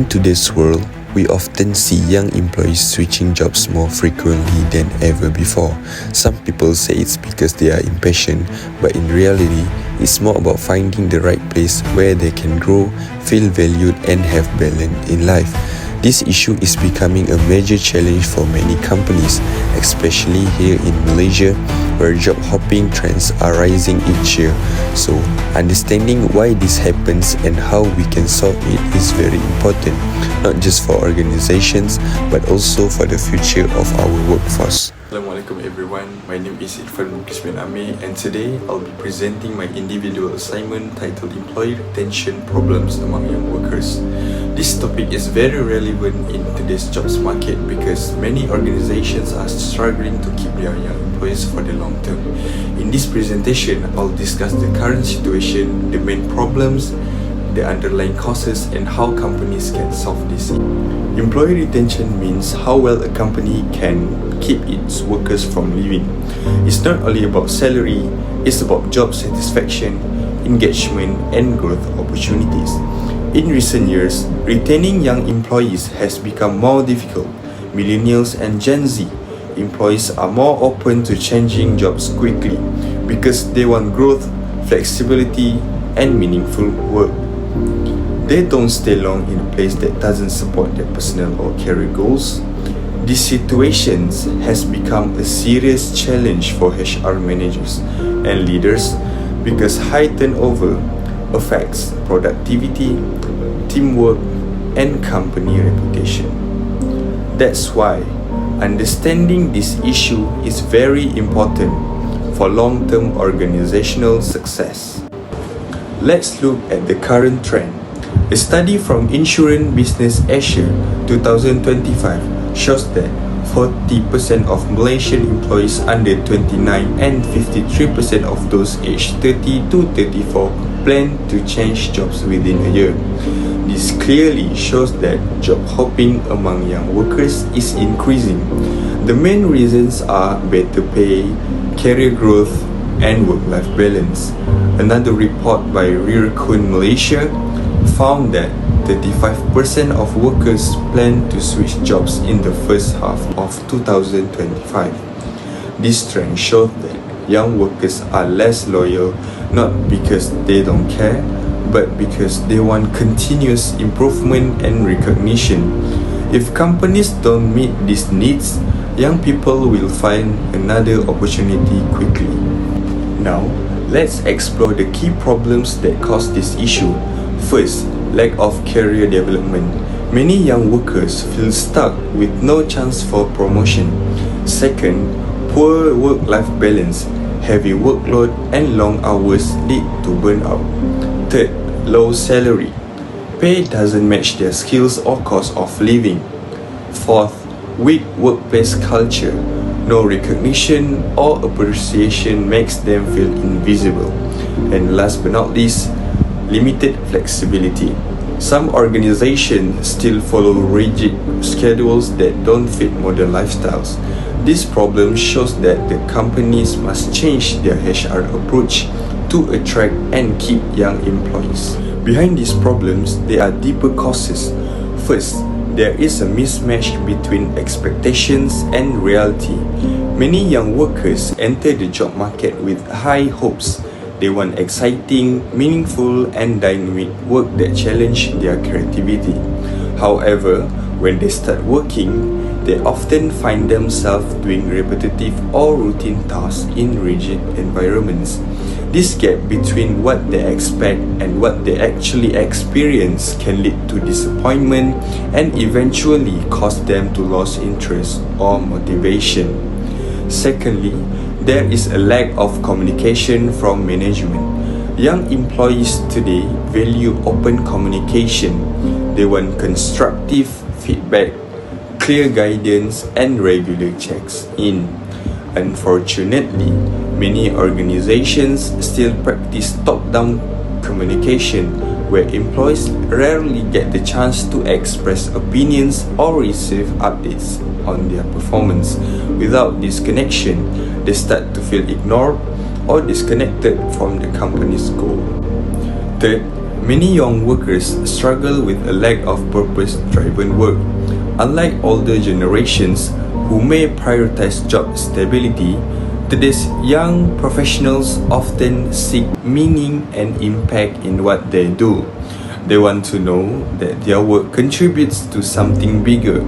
In today's world, we often see young employees switching jobs more frequently than ever before. Some people say it's because they are impatient, but in reality, it's more about finding the right place where they can grow, feel valued, and have balance in life. This issue is becoming a major challenge for many companies, especially here in Malaysia, where job hopping trends are rising each year. So, understanding why this happens and how we can solve it is very important, not just for organizations, but also for the future of our workforce. Assalamualaikum everyone, my name is Irfan Mukis bin Amir, and today I'll be presenting my individual assignment titled Employee Retention Problems Among Young Workers. This topic is very relevant in today's jobs market because many organizations are struggling to keep their young employees for the long term. In this presentation, I'll discuss the current situation, the main problems, the underlying causes, and how companies can solve this. Employee retention means how well a company can keep its workers from leaving. It's not only about salary, it's about job satisfaction, engagement, and growth opportunities. In recent years, retaining young employees has become more difficult. Millennials and Gen Z employees are more open to changing jobs quickly because they want growth, flexibility, and meaningful work. They don't stay long in a place that doesn't support their personal or career goals. This situation has become a serious challenge for HR managers and leaders because high turnover affects productivity, teamwork, and company reputation. That's why understanding this issue is very important for long-term organizational success. Let's look at the current trend. A study from Insurance Business Asia 2025 shows that 40% of Malaysian employees under 29 and 53% of those aged 30 to 34 plan to change jobs within a year. This clearly shows that job hopping among young workers is increasing. The main reasons are better pay, career growth, and work-life balance. Another report by Rearcon Malaysia found that 35% of workers plan to switch jobs in the first half of 2025. This trend shows that young workers are less loyal not because they don't care, but because they want continuous improvement and recognition. If companies don't meet these needs, young people will find another opportunity quickly. Now, let's explore the key problems that cause this issue. First, lack of career development. Many young workers feel stuck with no chance for promotion. Second, poor work-life balance. Heavy workload and long hours lead to burnout. Third, low salary. Pay doesn't match their skills or cost of living. Fourth, weak workplace culture. No recognition or appreciation makes them feel invisible. And last but not least, limited flexibility. Some organizations still follow rigid schedules that don't fit modern lifestyles. This problem shows that the companies must change their HR approach to attract and keep young employees. Behind these problems, there are deeper causes. First, there is a mismatch between expectations and reality. Many young workers enter the job market with high hopes. They want exciting, meaningful, and dynamic work that challenge their creativity. However, when they start working, they often find themselves doing repetitive or routine tasks in rigid environments. This gap between what they expect and what they actually experience can lead to disappointment and eventually cause them to lose interest or motivation. Secondly, there is a lack of communication from management. Young employees today value open communication. They want constructive feedback, clear guidance, and regular checks in. Unfortunately, many organizations still practice top-down communication where employees rarely get the chance to express opinions or receive updates on their performance. Without this connection, they start to feel ignored or disconnected from the company's goal. Third, Many young workers struggle with a lack of purpose-driven work. Unlike older generations who may prioritize job stability, today's young professionals often seek meaning and impact in what they do. They want to know that their work contributes to something bigger,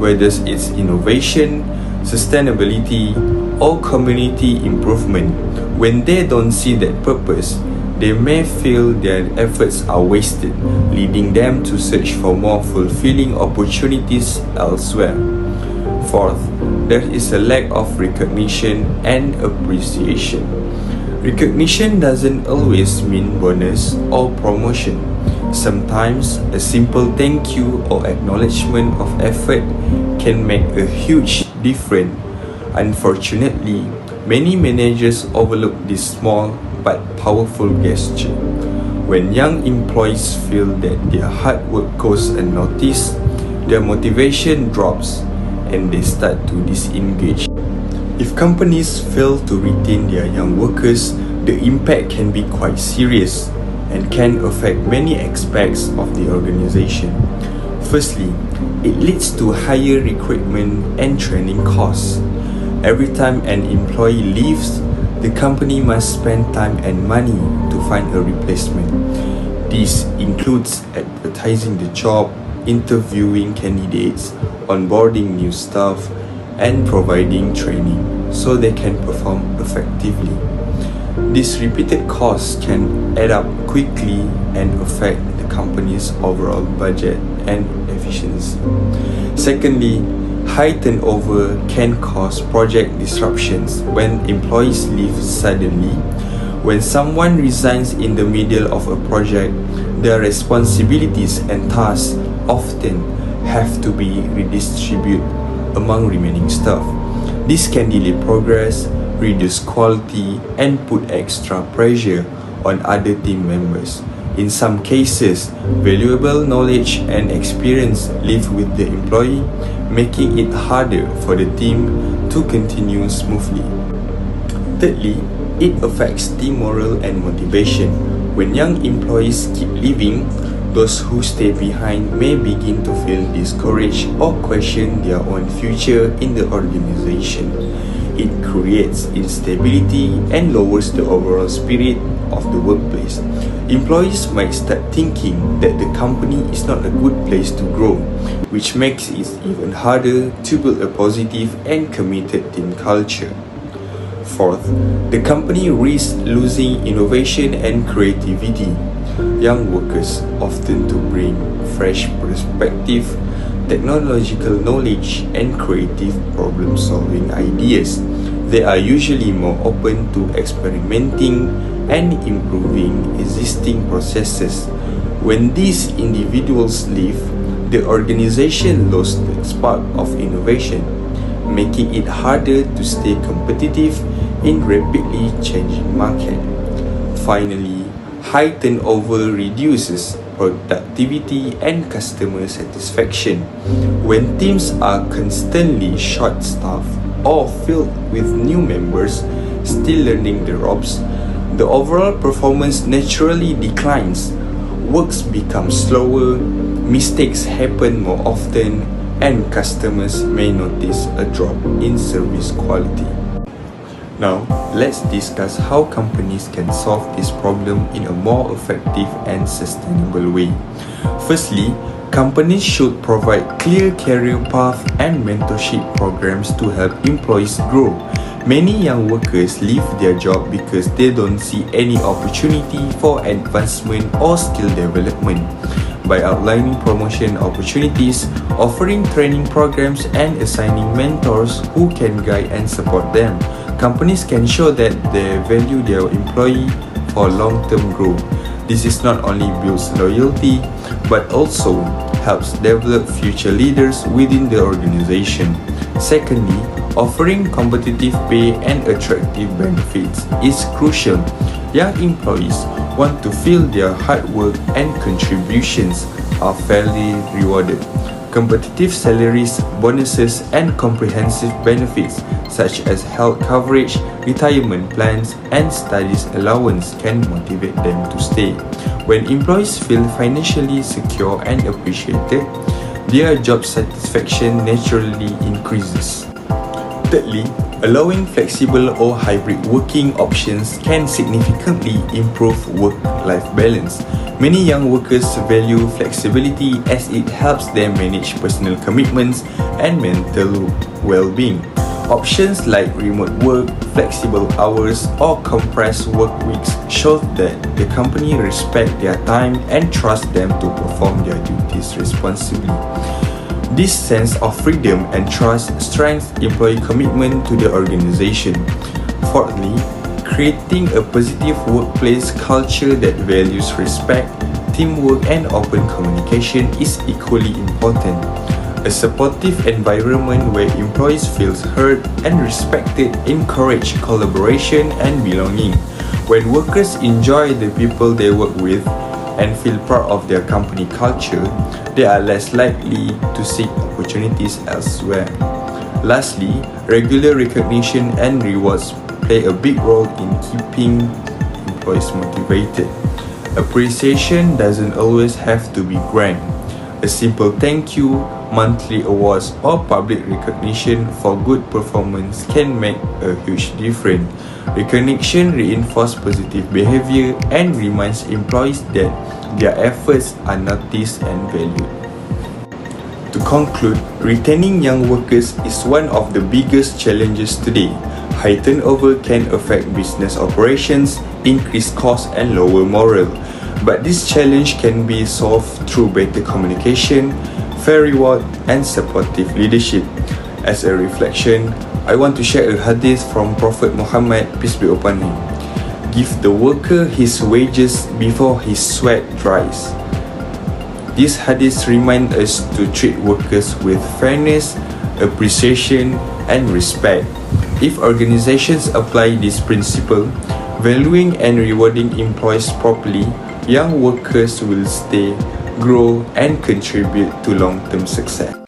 whether it's innovation, sustainability, or community improvement. When they don't see that purpose, they may feel their efforts are wasted, leading them to search for more fulfilling opportunities elsewhere. Fourth, there is a lack of recognition and appreciation. Recognition doesn't always mean bonus or promotion. Sometimes a simple thank you or acknowledgement of effort can make a huge difference. Unfortunately, many managers overlook this small but powerful gesture. When young employees feel that their hard work goes unnoticed, their motivation drops and they start to disengage. If companies fail to retain their young workers, the impact can be quite serious and can affect many aspects of the organization. Firstly, it leads to higher recruitment and training costs. Every time an employee leaves, the company must spend time and money to find a replacement. This includes advertising the job, interviewing candidates, onboarding new staff, and providing training so they can perform effectively. These repeated costs can add up quickly and affect the company's overall budget and efficiency. Secondly, high turnover can cause project disruptions when employees leave suddenly. When someone resigns in the middle of a project, their responsibilities and tasks often have to be redistributed among remaining staff. This can delay progress, reduce quality, and put extra pressure on other team members. In some cases, valuable knowledge and experience leave with the employee, making it harder for the team to continue smoothly. Thirdly, it affects team morale and motivation. When young employees keep leaving, those who stay behind may begin to feel discouraged or question their own future in the organization. It creates instability and lowers the overall spirit of the workplace. Employees might start thinking that the company is not a good place to grow, which makes it even harder to build a positive and committed team culture. Fourth, the company risks losing innovation and creativity. Young workers often to bring fresh perspective, technological knowledge, and creative problem-solving ideas. They are usually more open to experimenting and improving existing processes. When these individuals leave, the organization lost the spark of innovation, making it harder to stay competitive in rapidly changing market. Finally, high turnover reduces productivity and customer satisfaction. When teams are constantly short-staffed or filled with new members still learning the ropes, the overall performance naturally declines. Works become slower, mistakes happen more often, and customers may notice a drop in service quality. Now, let's discuss how companies can solve this problem in a more effective and sustainable way. Firstly, companies should provide clear career path and mentorship programs to help employees grow. Many young workers leave their job because they don't see any opportunity for advancement or skill development. By outlining promotion opportunities, offering training programs, and assigning mentors who can guide and support them, companies can show that they value their employee for long-term growth. This is not only builds loyalty, but also helps develop future leaders within the organization. Secondly, offering competitive pay and attractive benefits is crucial. Young employees want to feel their hard work and contributions are fairly rewarded. Competitive salaries, bonuses, and comprehensive benefits such as health coverage, retirement plans, and studies allowance can motivate them to stay. When employees feel financially secure and appreciated, their job satisfaction naturally increases. Thirdly, allowing flexible or hybrid working options can significantly improve work-life balance. Many young workers value flexibility as it helps them manage personal commitments and mental well-being. Options like remote work, flexible hours, or compressed work weeks show that the company respects their time and trusts them to perform their duties responsibly. This sense of freedom and trust strengthens employee commitment to the organization. Fourthly, creating a positive workplace culture that values respect, teamwork, and open communication is equally important. A supportive environment where employees feel heard and respected encourages collaboration and belonging. When workers enjoy the people they work with and feel proud of their company culture, they are less likely to seek opportunities elsewhere. Lastly, regular recognition and rewards play a big role in keeping employees motivated. Appreciation doesn't always have to be grand. A simple thank you, monthly awards, or public recognition for good performance can make a huge difference. Recognition reinforces positive behavior and reminds employees that their efforts are noticed and valued. To conclude, retaining young workers is one of the biggest challenges today. High turnover can affect business operations, increase costs, and lower morale. But this challenge can be solved through better communication, fair reward, and supportive leadership. As a reflection, I want to share a hadith from Prophet Muhammad, peace be upon him. Give the worker his wages before his sweat dries. This hadith reminds us to treat workers with fairness, appreciation, and respect. If organizations apply this principle, valuing and rewarding employees properly, young workers will stay, grow, and contribute to long-term success.